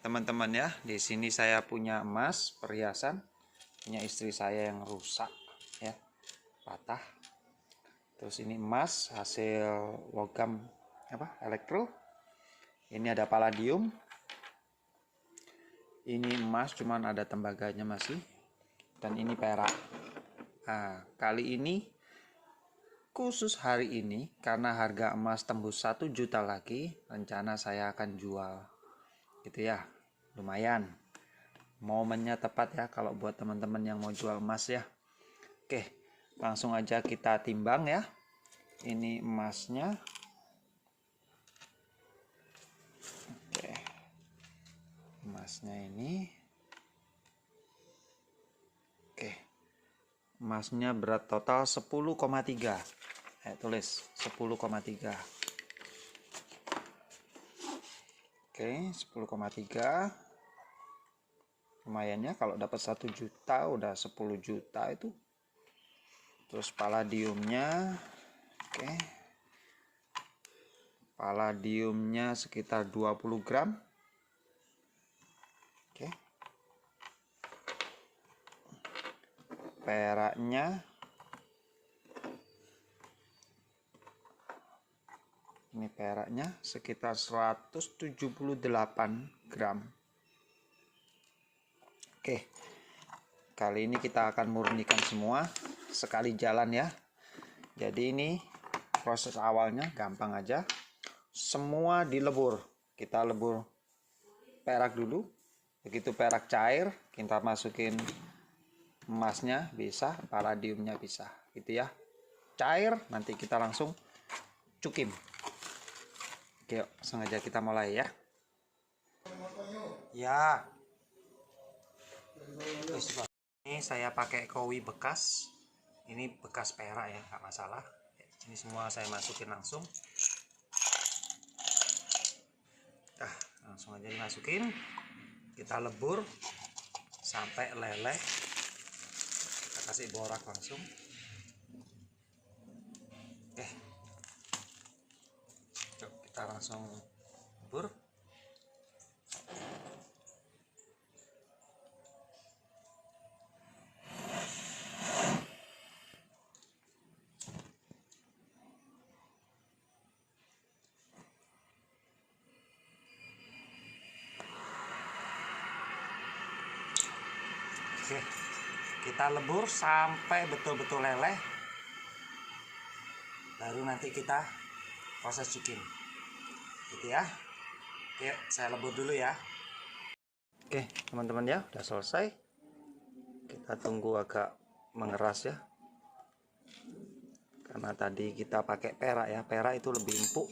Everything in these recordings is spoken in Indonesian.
teman-teman ya, di sini saya punya emas perhiasan punya istri saya yang rusak ya, patah. Terus ini emas hasil logam elektro. Ini ada palladium. Ini emas cuman ada tembaganya masih. Dan ini perak. Nah, kali ini khusus hari ini karena harga emas tembus 1 juta lagi, rencana saya akan jual. Gitu ya. Lumayan. Momennya tepat ya kalau buat teman-teman yang mau jual emas ya. Oke, langsung aja kita timbang ya. Ini emasnya. Oke. Emasnya ini. Oke. Emasnya berat total 10,3. Tulis 10,3. Oke, 10,3. Lumayan ya kalau dapat 1 juta udah 10 juta itu. Terus palladiumnya, oke, palladiumnya sekitar 20 gram. Oke, peraknya ini peraknya sekitar 178 gram. Oke, kali ini kita akan murnikan semua sekali jalan ya. Jadi ini proses awalnya gampang aja. Semua dilebur. Kita lebur perak dulu. Begitu perak cair, kita masukin emasnya bisa, palladiumnya bisa. Gitu ya. Cair, nanti kita langsung cukim. Oke, langsung aja kita mulai ya. Ya. Ini saya pakai kowi bekas. Ini bekas perak ya, nggak masalah. Ini semua saya masukin langsung. Langsung aja dimasukin. Kita lebur sampai leleh. Kita kasih borak langsung. Oke. Yuk, kita langsung lebur. Oke, kita lebur sampai betul-betul leleh, baru nanti kita proses cukim gitu ya. Oke, saya lebur dulu ya. Oke teman-teman ya, udah selesai. Kita tunggu agak mengeras ya, karena tadi kita pakai perak ya, perak itu lebih empuk.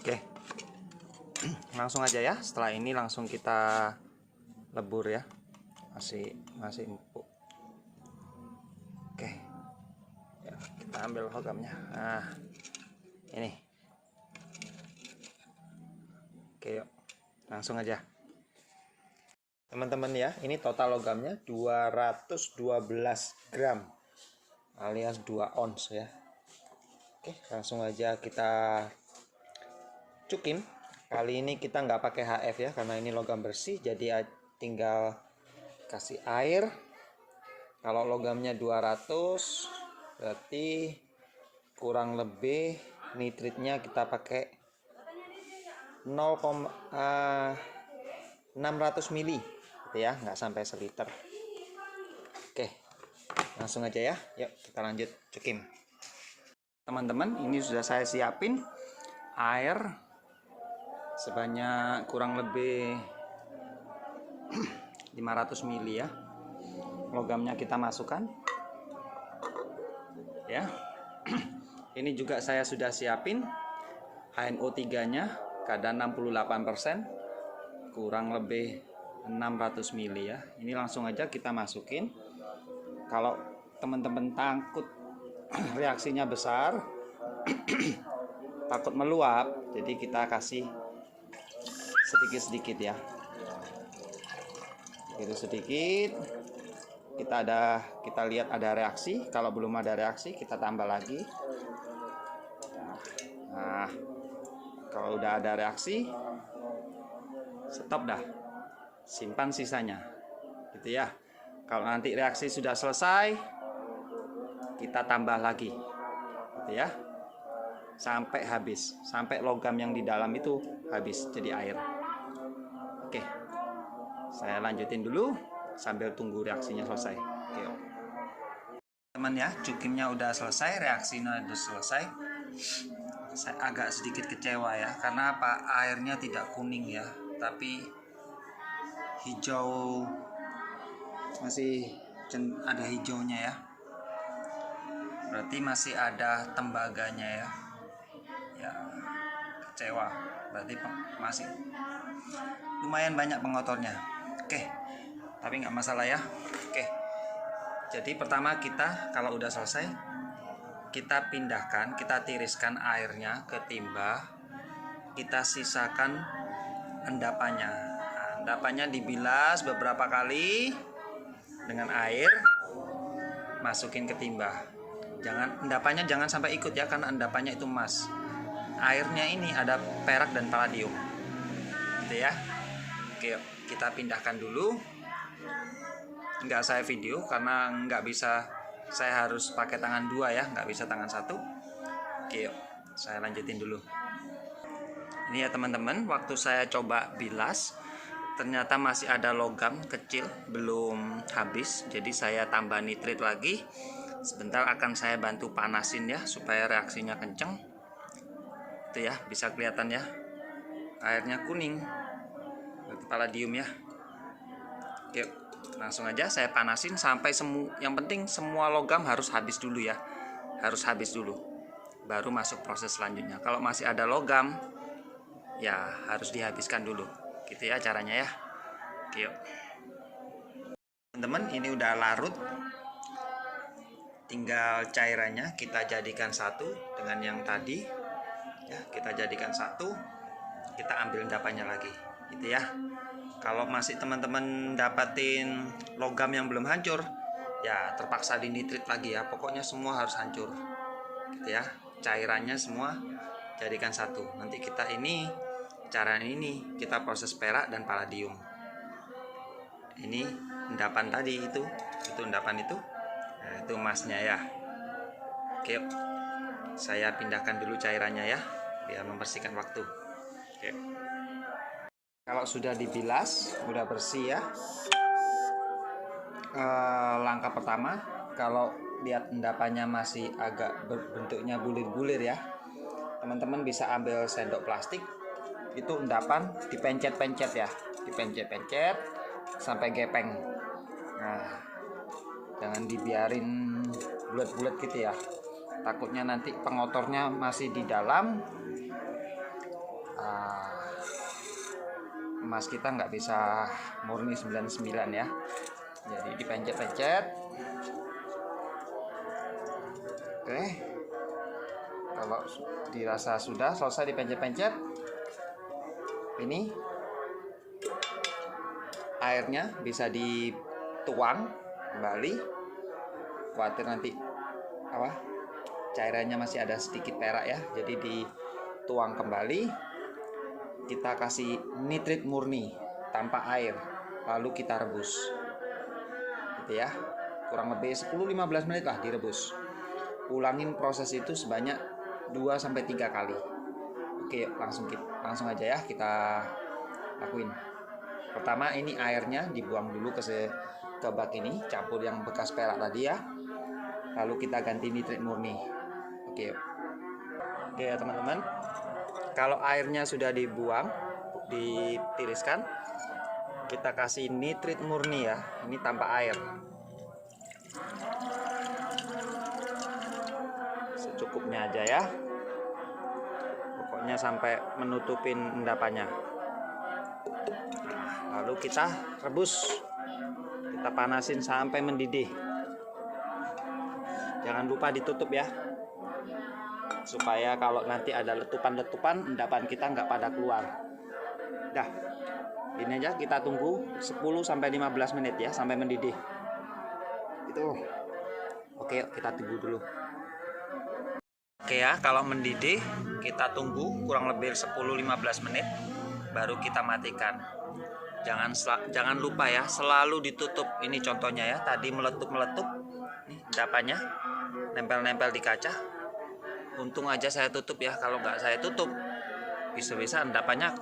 Oke, langsung aja ya. Setelah ini langsung kita lebur ya, masih empuk. Oke ya, kita ambil logamnya. Nah ini. Oke, yuk langsung aja teman-teman ya. Ini total logamnya 212 gram alias 2 ons ya. Oke, langsung aja kita cukim. Kali ini kita nggak pakai HF ya, karena ini logam bersih, jadi tinggal kasih air. Kalau logamnya 200, berarti kurang lebih nitritnya kita pakai 0,600 mili gitu ya, nggak sampai seliter. Oke, langsung aja ya. Yuk kita lanjut cukim. Teman-teman, ini sudah saya siapin air sebanyak kurang lebih 500 mili ya. Logamnya kita masukkan ya. Ini juga saya sudah siapin HNO3 nya kadar 68%, kurang lebih 600 mili ya. Ini langsung aja kita masukin. Kalau teman-teman takut reaksinya besar takut meluap, jadi kita kasih sedikit-sedikit ya. Itu sedikit. Kita lihat ada reaksi. Kalau belum ada reaksi, kita tambah lagi. Nah, kalau udah ada reaksi, stop dah, simpan sisanya gitu ya. Kalau nanti reaksi sudah selesai, kita tambah lagi gitu ya, sampai habis, sampai logam yang di dalam itu habis jadi air. Oke, saya lanjutin dulu sambil tunggu reaksinya selesai. Oke, teman ya, cukimnya udah selesai, reaksinya udah selesai. Saya agak sedikit kecewa ya, karena apa, airnya tidak kuning ya, tapi hijau, masih ada hijaunya ya, berarti masih ada tembaganya ya. Ya, kecewa, berarti masih lumayan banyak pengotornya. Oke, tapi nggak masalah ya. Oke, jadi pertama kita kalau udah selesai, kita pindahkan, kita tiriskan airnya ke timba, kita sisakan endapannya. Nah, endapannya dibilas beberapa kali dengan air, masukin ke timba. Endapannya jangan sampai ikut ya, karena endapannya itu emas. Airnya ini ada perak dan palladium, gitu ya. Oke, kita pindahkan dulu. Nggak saya video karena nggak bisa, saya harus pakai tangan dua ya, nggak bisa tangan satu. Oke, yuk, saya lanjutin dulu. Ini ya teman-teman, waktu saya coba bilas, ternyata masih ada logam kecil belum habis, jadi saya tambah nitrit lagi. Sebentar akan saya bantu panasin ya, supaya reaksinya kenceng. Itu ya, bisa kelihatan ya, airnya kuning, berarti palladium ya. Oke, langsung aja saya panasin sampai yang penting semua logam harus habis dulu ya, harus habis dulu, baru masuk proses selanjutnya. Kalau masih ada logam, ya harus dihabiskan dulu, gitu ya caranya ya. Oke, yuk teman-teman, ini udah larut, tinggal cairannya kita jadikan satu dengan yang tadi ya, kita jadikan satu, kita ambil endapannya lagi gitu ya. Kalau masih teman-teman dapatin logam yang belum hancur, ya terpaksa dinitrit lagi ya, pokoknya semua harus hancur gitu ya, cairannya semua jadikan satu. Nanti kita ini, cara ini kita proses perak dan palladium. Ini endapan tadi, itu endapan itu, nah, itu emasnya ya. Oke, saya pindahkan dulu cairannya ya, biar membersihkan waktu. Oke, kalau sudah dibilas, udah bersih ya, langkah pertama, kalau lihat endapannya masih agak bentuknya bulir-bulir ya, teman-teman bisa ambil sendok plastik, itu endapan dipencet-pencet ya, dipencet-pencet sampai gepeng. Nah, jangan dibiarin bulat-bulat gitu ya, takutnya nanti pengotornya masih di dalam, emas kita nggak bisa murni 99 ya. Jadi dipencet-pencet. Oke, kalau dirasa sudah selesai dipencet-pencet, ini airnya bisa dituang kembali. Khawatir nanti cairannya masih ada sedikit perak ya, jadi dituang kembali. Kita kasih nitrit murni tanpa air, lalu kita rebus gitu ya, kurang lebih 10-15 menit lah direbus. Ulangin proses itu sebanyak 2-3 kali. Oke, langsung aja ya kita lakuin. Pertama, ini airnya dibuang dulu ke bak ini, campur yang bekas perak tadi ya, lalu kita ganti nitrit murni. Oke ya teman-teman, kalau airnya sudah dibuang, ditiriskan, kita kasih nitrit murni ya, ini tanpa air, secukupnya aja ya, pokoknya sampai menutupin endapannya. Nah, lalu kita rebus, kita panasin sampai mendidih, jangan lupa ditutup ya, supaya kalau nanti ada letupan-letupan, endapan kita nggak pada keluar. Dah, ini aja, kita tunggu 10-15 menit ya, sampai mendidih itu. Oke, yuk kita tunggu dulu. Oke ya, kalau mendidih kita tunggu kurang lebih 10-15 menit baru kita matikan. Jangan lupa ya, selalu ditutup. Ini contohnya ya, tadi meletup-meletup. Nih endapannya nempel-nempel di kaca. Untung aja saya tutup ya, kalau nggak saya tutup bisa-bisa endapannya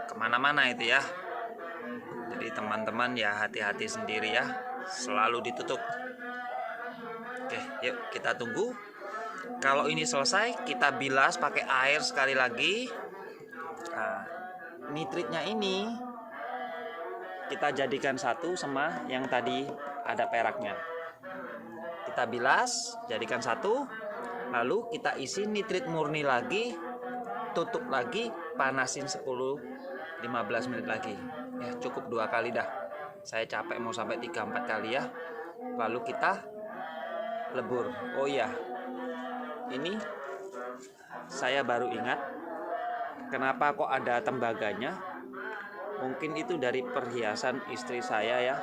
kemana-mana itu ya. Jadi teman-teman ya hati-hati sendiri ya, selalu ditutup. Oke, yuk kita tunggu. Kalau ini selesai, kita bilas pakai air sekali lagi. Nah, nitritnya ini kita jadikan satu sama yang tadi ada peraknya. Kita bilas, jadikan satu. Lalu kita isi nitrit murni lagi, tutup lagi, panasin 10-15 menit lagi. Ya, cukup 2 kali dah. Saya capek mau sampai 3-4 kali ya. Lalu kita lebur. Oh iya, ini saya baru ingat kenapa kok ada tembaganya. Mungkin itu dari perhiasan istri saya ya.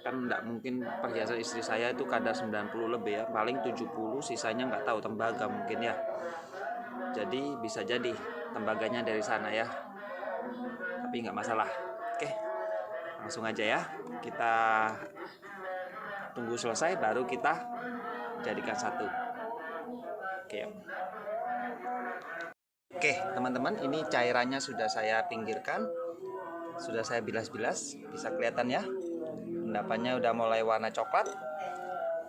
Kan enggak mungkin perhiasan istri saya itu kadar 90 lebih ya, paling 70, sisanya nggak tahu, tembaga mungkin ya. Jadi bisa jadi tembaganya dari sana ya, tapi nggak masalah. Oke, langsung aja ya, kita tunggu selesai baru kita jadikan satu. Oke teman-teman, ini cairannya sudah saya pinggirkan, sudah saya bilas-bilas, bisa kelihatan ya, endapannya udah mulai warna coklat.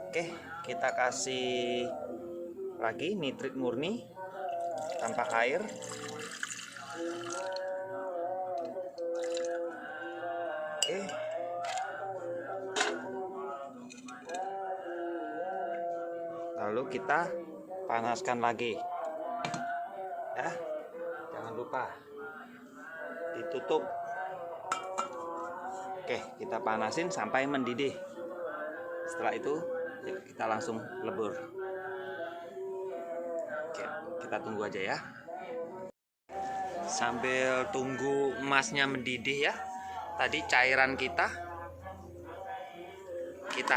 Oke, kita kasih lagi nitrit murni tanpa air. Oke, lalu kita panaskan lagi ya, jangan lupa ditutup. Oke, kita panasin sampai mendidih. Setelah itu yuk kita langsung lebur. Oke, kita tunggu aja ya. Sambil tunggu emasnya mendidih ya, tadi cairan kita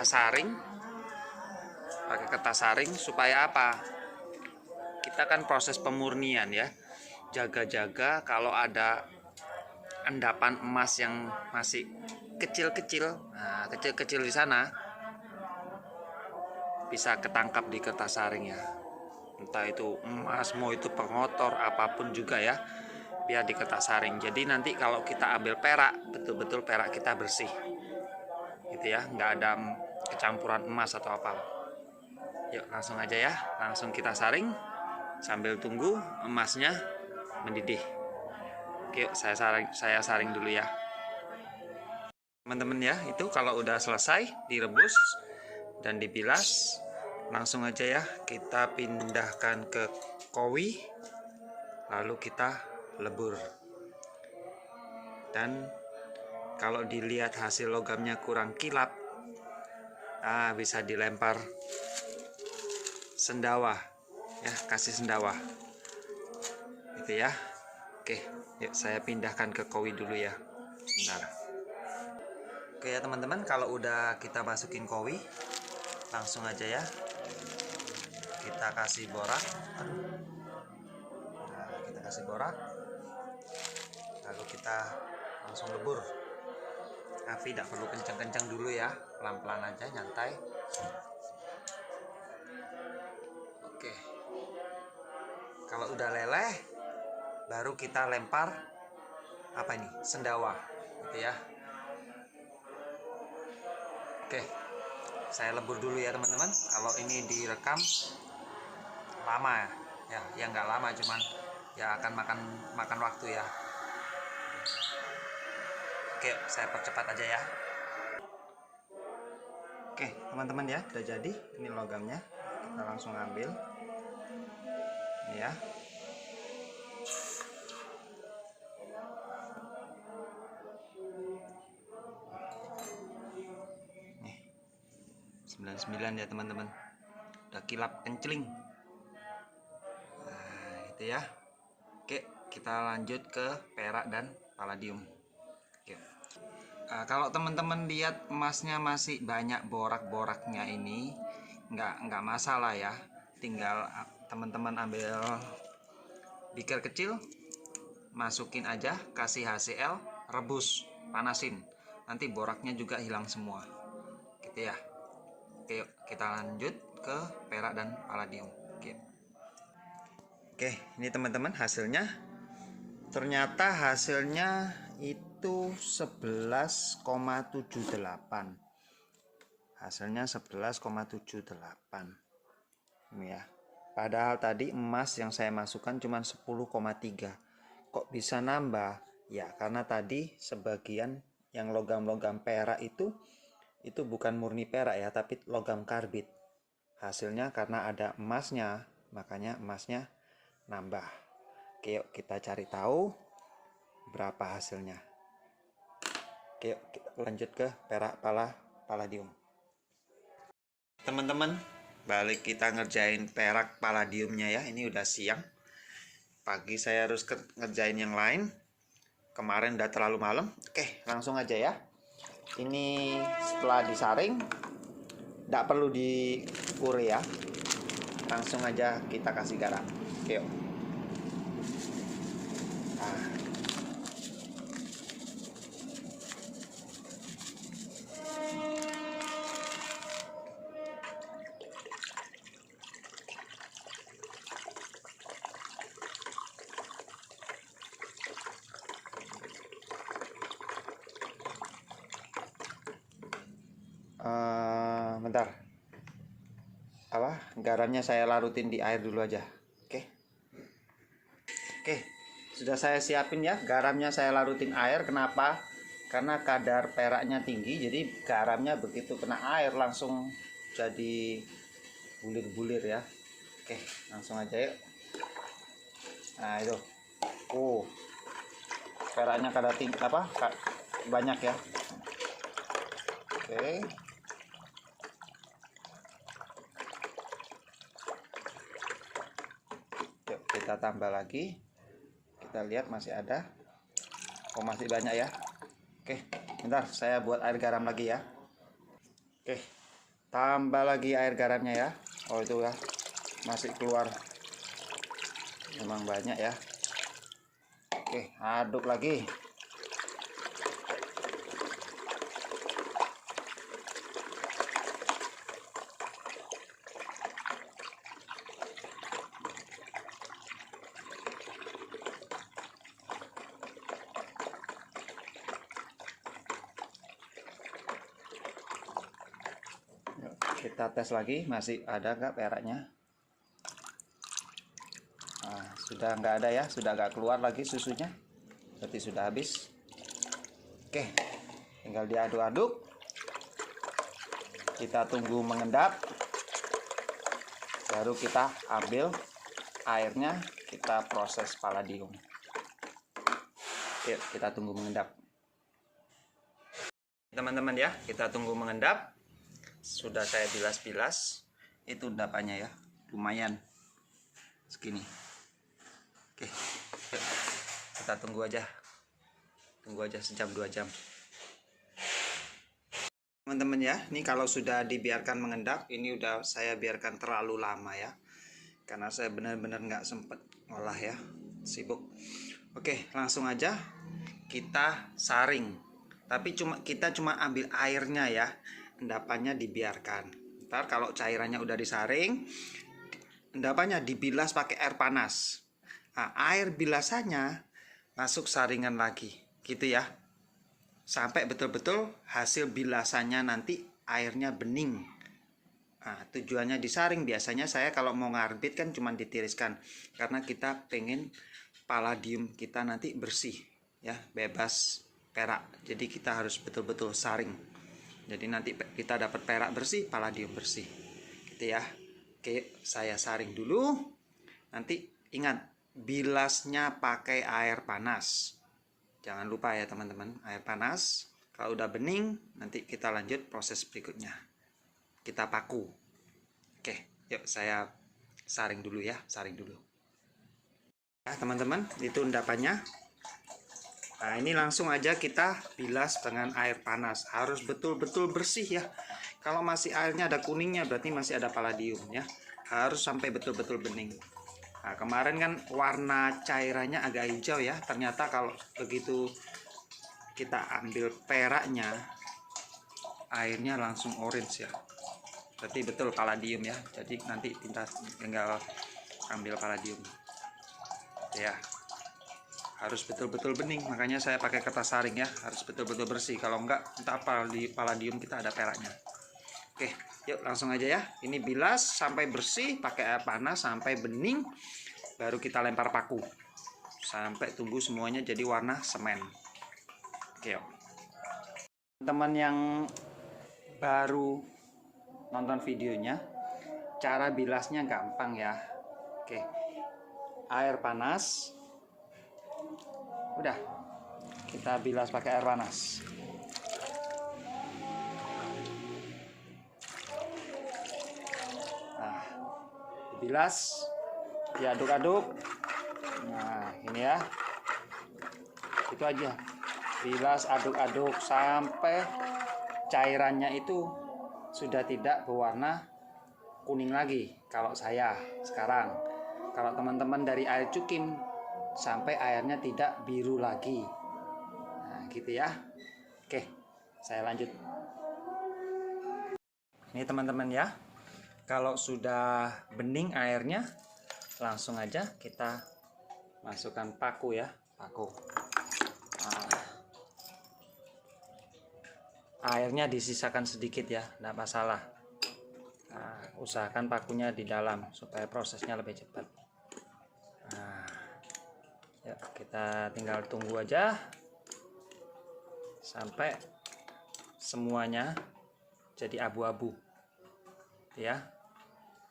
saring pakai kertas saring. Supaya apa? Kita kan proses pemurnian ya, jaga-jaga kalau ada endapan emas yang masih kecil-kecil. Nah, kecil-kecil di sana bisa ketangkap di kertas saring ya. Entah itu emas, mau itu pengotor, apapun juga ya, biar di kertas saring. Jadi nanti kalau kita ambil perak, betul-betul perak kita bersih gitu ya, nggak ada kecampuran emas atau apa. Yuk langsung aja ya, langsung kita saring sambil tunggu emasnya mendidih. Oke, saya saring dulu ya teman-teman ya. Itu kalau udah selesai direbus dan dibilas, langsung aja ya kita pindahkan ke kowi, lalu kita lebur. Dan kalau dilihat hasil logamnya kurang kilap, bisa dilempar sendawa ya, kasih sendawa gitu ya. Oke, yuk saya pindahkan ke kowi dulu ya, sebentar. Oke ya teman-teman, kalau udah kita masukin kowi, langsung aja ya kita kasih borak. Nah, kita kasih borak, lalu kita langsung lebur. Tapi tidak perlu kencang-kencang dulu ya, pelan-pelan aja, nyantai. Oke, kalau udah leleh baru kita lempar apa ini, sendawa gitu ya. Oke, saya lebur dulu ya teman-teman. Kalau ini direkam lama ya, nggak lama, cuman ya akan makan waktu ya. Oke, saya percepat aja ya. Oke teman-teman ya, udah jadi. Ini logamnya, kita langsung ambil ini ya. Nih 99 ya teman-teman, udah kilap kencling. Nah itu ya. Oke, kita lanjut ke perak dan palladium. Oke. Kalau teman-teman lihat emasnya masih banyak borak-boraknya, ini nggak masalah ya, tinggal teman-teman ambil beaker kecil, masukin aja, kasih HCl, rebus, panasin, nanti boraknya juga hilang semua gitu ya. Oke, yuk kita lanjut ke perak dan palladium. Oke, ini teman-teman hasilnya. Ternyata hasilnya itu 11,78. Hasilnya 11,78. Ini ya. Padahal tadi emas yang saya masukkan cuma 10,3. Kok bisa nambah? Ya, karena tadi sebagian yang logam-logam perak itu bukan murni perak ya, tapi logam karbit. Hasilnya karena ada emasnya, makanya emasnya nambah. Oke, yuk kita cari tahu berapa hasilnya. Oke, yuk kita lanjut ke perak palladium. Teman-teman, balik kita ngerjain perak palladiumnya ya. Ini udah siang. Pagi saya harus ngerjain yang lain. Kemarin udah terlalu malam. Oke, langsung aja ya. Ini setelah disaring, tidak perlu diure ya. Langsung aja kita kasih garam. Oke, yuk. Bentar, garamnya saya larutin di air dulu aja. Oke, sudah saya siapin ya, garamnya saya larutin air. Kenapa? Karena kadar peraknya tinggi, jadi garamnya begitu kena air langsung jadi bulir-bulir ya. Oke, langsung aja yuk. Nah itu, peraknya kadar tinggi banyak ya. Oke. Kita tambah lagi, kita lihat masih ada. Masih banyak ya. Oke, bentar saya buat air garam lagi ya. Oke, tambah lagi air garamnya ya. Itu ya, masih keluar, memang banyak ya. Oke, aduk lagi. Kita tes lagi, masih ada nggak peraknya? Nah, sudah nggak ada ya, sudah nggak keluar lagi susunya, berarti sudah habis. Oke, tinggal diaduk-aduk, kita tunggu mengendap, baru kita ambil airnya, kita proses palladium. Oke, kita tunggu mengendap teman-teman ya, kita tunggu mengendap. Sudah saya bilas-bilas, itu endapannya ya, lumayan segini. Oke, kita tunggu aja sejam 2 jam teman-teman ya. Ini kalau sudah dibiarkan mengendap, ini udah saya biarkan terlalu lama ya, karena saya benar-benar nggak sempet ngolah ya, sibuk. Oke, langsung aja kita saring, tapi kita cuma ambil airnya ya, endapannya dibiarkan. Ntar kalau cairannya udah disaring, endapannya dibilas pakai air panas. Nah, air bilasannya masuk saringan lagi, gitu ya. Sampai betul-betul hasil bilasannya nanti airnya bening. Nah, tujuannya disaring, biasanya saya kalau mau ngarbit kan cuma ditiriskan, karena kita pengen palladium kita nanti bersih ya, bebas perak. Jadi kita harus betul-betul saring. Jadi nanti kita dapat perak bersih, palladium bersih, gitu ya. Oke, saya saring dulu. Nanti ingat, bilasnya pakai air panas. Jangan lupa ya teman-teman, air panas. Kalau udah bening, nanti kita lanjut proses berikutnya. Kita paku. Oke, yuk saya saring dulu ya, saring dulu. Ya teman-teman, itu endapannya. Nah, ini langsung aja kita bilas dengan air panas. Harus betul-betul bersih ya. Kalau masih airnya ada kuningnya, berarti masih ada palladium ya. harus sampai betul-betul bening. Nah, kemarin kan warna cairannya agak hijau ya, ternyata kalau begitu kita ambil peraknya, airnya langsung orange ya. Berarti betul palladium ya, jadi nanti kita tinggal ambil palladium ya. Harus betul-betul bening, makanya saya pakai kertas saring ya, harus betul-betul bersih, kalau enggak entah apa di palladium kita ada peraknya. Oke, yuk langsung aja ya. Ini bilas sampai bersih, pakai air panas sampai bening, baru kita lempar paku sampai tunggu semuanya jadi warna semen. Oke, yuk. Teman yang baru nonton videonya, cara bilasnya gampang ya. Oke, air panas, udah kita bilas pakai air panas. Nah, bilas, diaduk-aduk. Nah, ini ya, itu aja. Bilas, aduk-aduk sampai cairannya itu sudah tidak berwarna kuning lagi. Kalau saya sekarang, kalau teman-teman dari air cukim sampai airnya tidak biru lagi. Nah, gitu ya. Oke, saya lanjut. Ini teman-teman ya, kalau sudah bening airnya, langsung aja kita masukkan paku ya, paku. Nah, airnya disisakan sedikit ya, tidak masalah. Nah, usahakan pakunya di dalam supaya prosesnya lebih cepat. Nah, ya, kita tinggal tunggu aja sampai semuanya jadi abu-abu ya.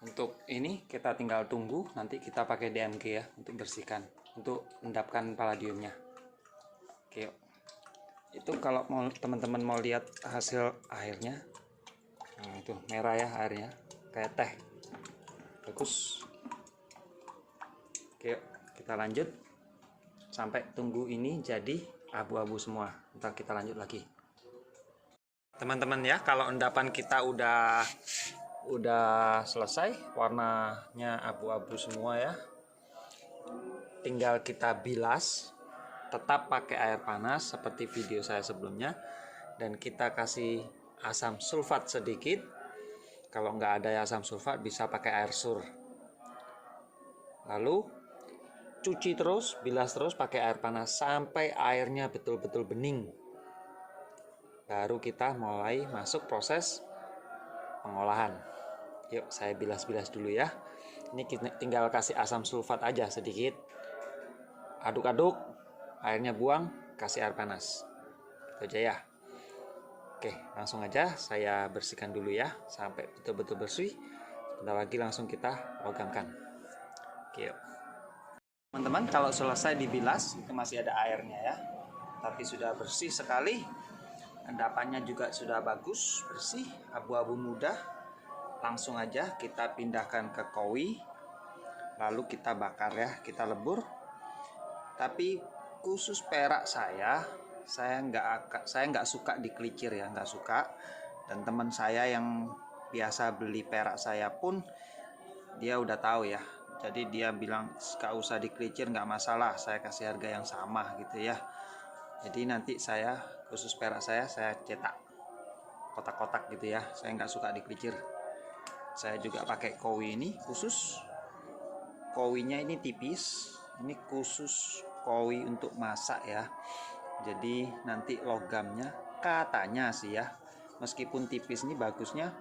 Untuk ini kita tinggal tunggu, nanti kita pakai DMG ya untuk bersihkan, untuk endapkan palladiumnya. Oke, yuk. Itu kalau mau teman-teman mau lihat hasil airnya, nah itu merah ya airnya, kayak teh, bagus. Oke, yuk, kita lanjut sampai tunggu ini jadi abu-abu semua. Ntar kita lanjut lagi. Teman-teman ya, kalau endapan kita udah selesai, warnanya abu-abu semua ya, tinggal kita bilas. Tetap pakai air panas seperti video saya sebelumnya, dan kita kasih asam sulfat sedikit. Kalau nggak ada asam sulfat bisa pakai air sur. Lalu cuci terus, bilas terus pakai air panas sampai airnya betul-betul bening. Baru kita mulai masuk proses pengolahan. Yuk, saya bilas-bilas dulu ya. Ini kita tinggal kasih asam sulfat aja sedikit. Aduk-aduk, airnya buang, kasih air panas. Itu aja ya. Oke, langsung aja saya bersihkan dulu ya sampai betul-betul bersih. Sebentar lagi langsung kita logamkan. Oke, yuk. Teman-teman, kalau selesai dibilas itu masih ada airnya ya, tapi sudah bersih sekali. Endapannya juga sudah bagus, bersih, abu-abu muda. Langsung aja kita pindahkan ke koi, lalu kita bakar ya, kita lebur. Tapi khusus perak saya nggak suka dikelicir ya, nggak suka. Dan teman saya yang biasa beli perak saya pun dia udah tahu ya, jadi dia bilang nggak usah dikelicir, nggak masalah, saya kasih harga yang sama gitu ya. Jadi nanti saya khusus perak saya cetak kotak-kotak gitu ya, saya nggak suka dikelicir. Saya juga pakai koi ini khusus, koinya ini tipis, ini khusus koi untuk masak ya. Jadi nanti logamnya katanya sih ya, meskipun tipis, ini bagusnya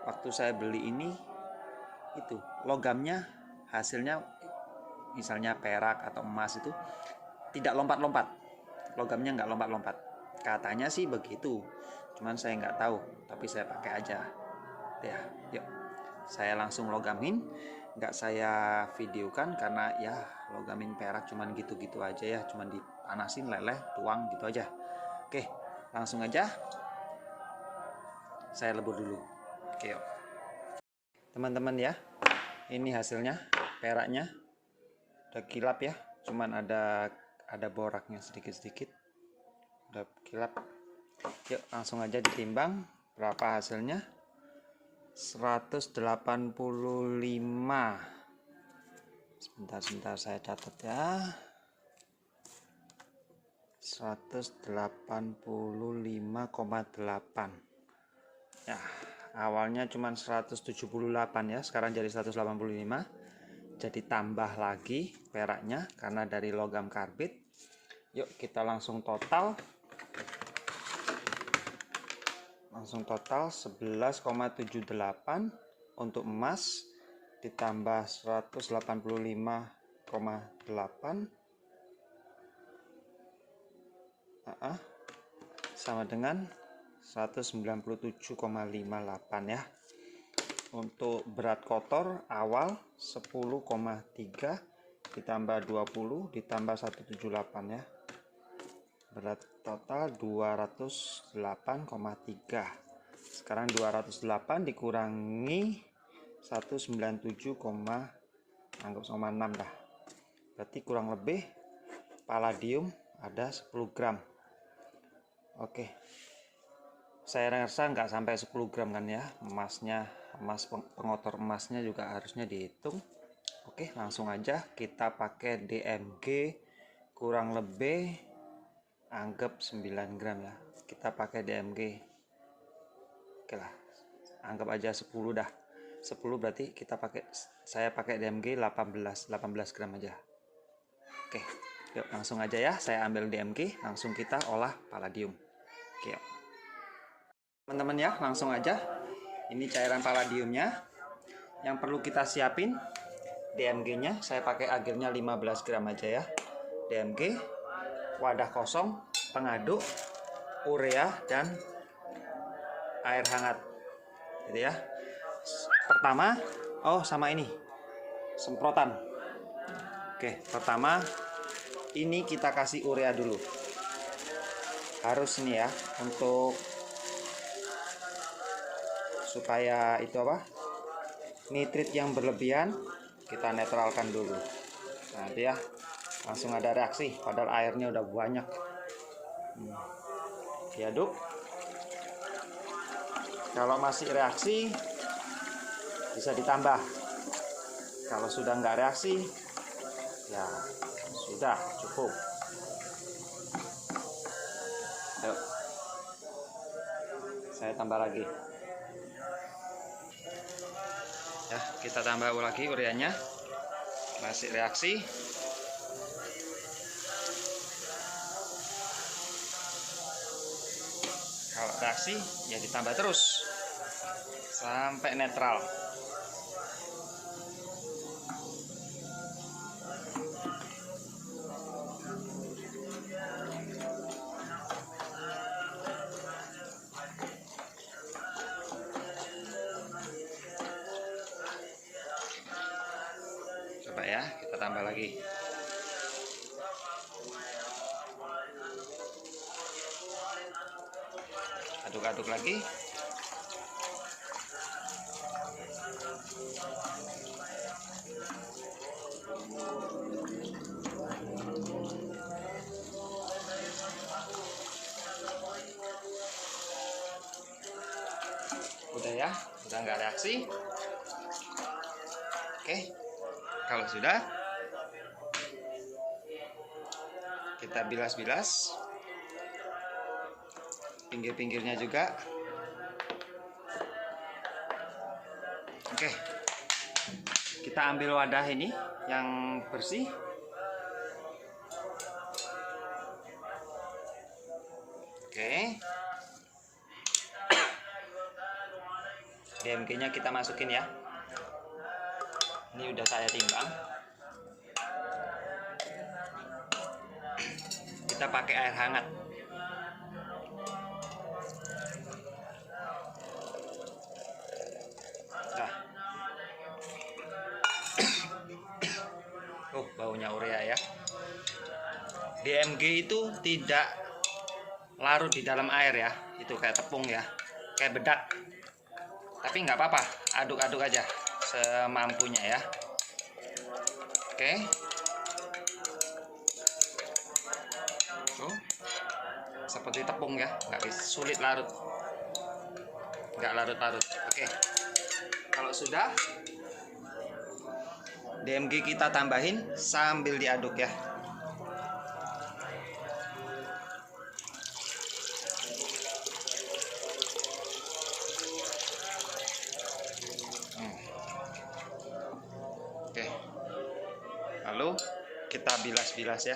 waktu saya beli ini itu logamnya hasilnya misalnya perak atau emas itu tidak lompat-lompat, logamnya nggak lompat-lompat, katanya sih begitu, cuman saya nggak tahu, tapi saya pakai aja ya. Yuk, saya langsung logamin, nggak saya videokan karena ya logamin perak cuman gitu-gitu aja ya, cuman dipanasin, leleh, tuang gitu aja. Oke, langsung aja saya lebur dulu. Oke, yuk. Teman-teman ya, ini hasilnya peraknya udah kilap ya, cuman ada boraknya sedikit-sedikit, udah kilap. Yuk langsung aja ditimbang berapa hasilnya. 185. Sebentar saya catat ya. 185,8. Ya, awalnya cuma 178 ya, sekarang jadi 185. Jadi tambah lagi peraknya karena dari logam karbit. Yuk kita langsung total. Langsung total 11,78 untuk emas ditambah 185,8 sama dengan 197,58 ya. Untuk berat kotor awal 10,3 ditambah 20 ditambah 178 ya. Berat total 208,3. Sekarang 208 dikurangi 197, anggap sama 6 dah. Berarti kurang lebih palladium ada 10 gram. Oke. Saya rasa nggak sampai 10 gram kan ya. Emas pengotor emasnya juga harusnya dihitung. Oke, langsung aja kita pakai DMG kurang lebih anggap 9 gram ya. Kita pakai DMG. Oke lah. Anggap aja 10 dah. 10 berarti saya pakai DMG 18 gram aja. Oke, yuk langsung aja ya. Saya ambil DMG, langsung kita olah palladium. Oke, yuk. Teman-teman ya, langsung aja. Ini cairan palladiumnya. Yang perlu kita siapin DMG-nya, saya pakai agernya 15 gram aja ya. DMG, wadah kosong, pengaduk, urea, dan air hangat. Gitu ya. Pertama, sama ini, semprotan. Oke, pertama ini kita kasih urea dulu. Harus ini ya, untuk supaya itu nitrit yang berlebihan kita netralkan dulu. Nanti ya langsung ada reaksi, padahal airnya udah banyak. Diaduk. Kalau masih reaksi bisa ditambah. Kalau sudah nggak reaksi ya sudah cukup. Ayo, saya tambah lagi. Ya, kita tambah lagi ureanya. Masih reaksi. Kalau reaksi ya ditambah terus sampai netral. Coba ya, kita tambah lagi. Aduk-aduk lagi. Udah ya, udah nggak reaksi. Oke, kalau sudah kita bilas-bilas pinggir-pinggirnya juga. Oke, kita ambil wadah ini yang bersih. Oke, DMG-nya kita masukin ya. Ini udah saya timbang. Kita pakai air hangat. Nah. Baunya urea ya. DMG itu tidak larut di dalam air ya. Itu kayak tepung ya, kayak bedak. Tapi nggak apa-apa, aduk-aduk aja semampunya ya. Oke. Tuh, seperti tepung ya, nggak sulit larut, nggak larut-larut. Oke, Kalau sudah, DMG kita tambahin sambil diaduk ya. Oke, lalu kita bilas-bilas ya.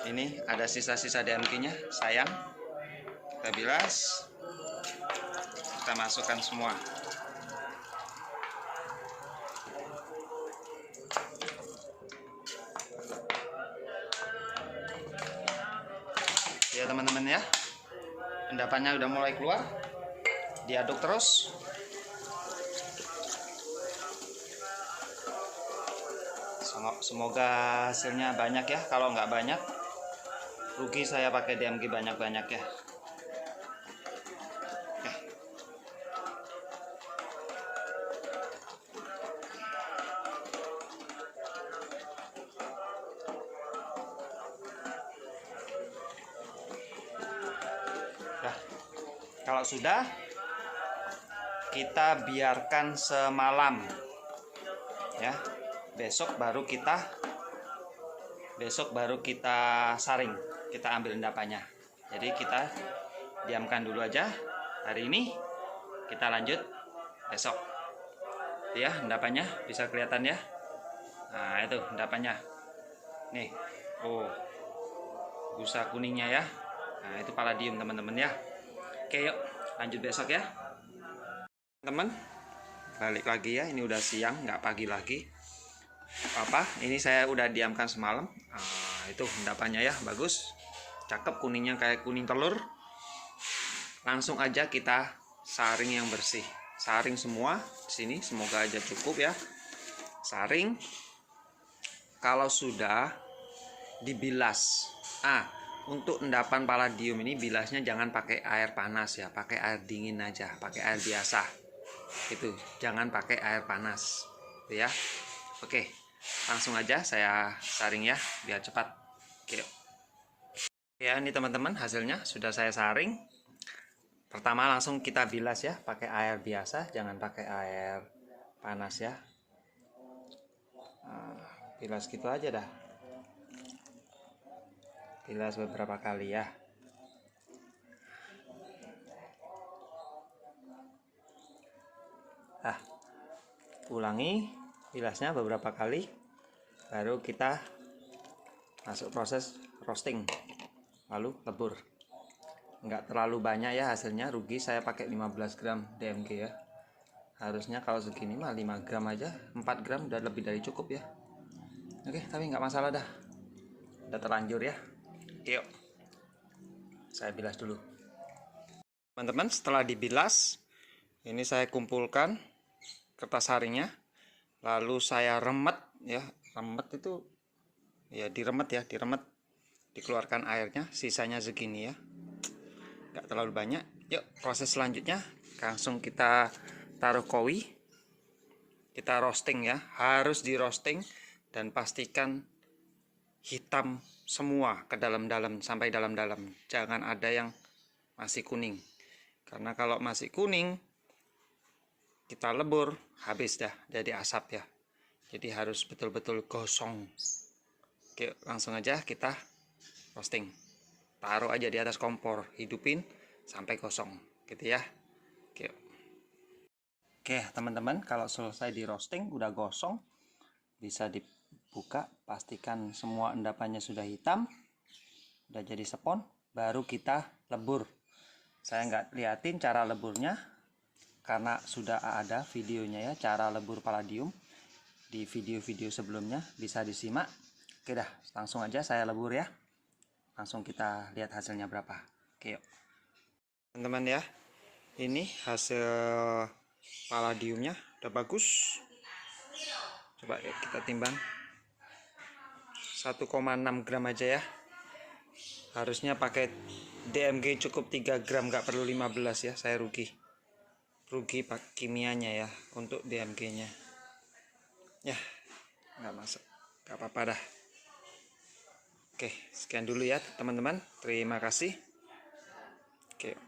Ini ada sisa-sisa DMG-nya, sayang. Kita bilas, kita masukkan semua. Ya teman-teman ya, endapannya udah mulai keluar, diaduk terus. Semoga hasilnya banyak ya. Kalau nggak banyak, rugi saya pakai DMG banyak-banyak ya. Oke. Nah, kalau sudah, kita biarkan semalam ya. Besok baru kita saring, kita ambil endapannya. Jadi kita diamkan dulu aja hari ini, kita lanjut besok ya. Endapannya bisa kelihatan ya. Nah itu endapannya nih, oh busa kuningnya ya. Nah itu palladium teman-teman ya. Oke yuk lanjut besok ya teman. Balik lagi ya, ini udah siang nggak pagi lagi. Ini saya udah diamkan semalam. Nah, itu endapannya ya, bagus, cakep, kuningnya kayak kuning telur. Langsung aja kita saring yang bersih, saring semua di sini, semoga aja cukup ya. Saring. Kalau sudah dibilas, untuk endapan palladium ini bilasnya jangan pakai air panas ya, pakai air dingin aja, pakai air biasa. Itu jangan pakai air panas ya. Oke, langsung aja saya saring ya biar cepat. Oke ya, ini teman-teman hasilnya sudah saya saring. Pertama langsung kita bilas ya, pakai air biasa, jangan pakai air panas ya. Bilas gitu aja dah, bilas beberapa kali ya. Ulangi bilasnya beberapa kali, baru kita masuk proses roasting, lalu lebur. Nggak terlalu banyak ya hasilnya, rugi saya pakai 15 gram DMG ya. Harusnya kalau segini mah 5 gram aja, 4 gram udah lebih dari cukup ya. Oke, tapi nggak masalah dah, udah terlanjur ya. Yuk saya bilas dulu teman-teman. Setelah dibilas, ini saya kumpulkan kertas saringnya, lalu saya remet ya. Remet itu ya, diremet, dikeluarkan airnya, sisanya segini ya, nggak terlalu banyak. Yuk proses selanjutnya, langsung kita taruh kowi, kita roasting ya. Harus di roasting dan pastikan hitam semua ke dalam-dalam, sampai dalam-dalam, jangan ada yang masih kuning, karena kalau masih kuning kita lebur, habis dah jadi asap ya. Jadi harus betul-betul gosong. Oke, langsung aja kita roasting. Taruh aja di atas kompor, hidupin sampai gosong gitu ya. Oke teman-teman, kalau selesai di roasting udah gosong, bisa dibuka, pastikan semua endapannya sudah hitam, udah jadi spon, baru kita lebur. Saya nggak liatin cara leburnya karena sudah ada videonya ya, cara lebur palladium di video-video sebelumnya, bisa disimak. Oke dah, langsung aja saya lebur ya, langsung kita lihat hasilnya berapa. Oke yuk teman-teman ya, ini hasil palladiumnya udah bagus. Coba ya kita timbang, 1,6 gram aja ya. Harusnya pakai DMG cukup 3 gram, nggak perlu 15 ya. Saya rugi pak kimianya ya untuk DMG nya ya, nggak masuk, nggak apa-apa dah. Oke, sekian dulu ya teman-teman, terima kasih. Oke.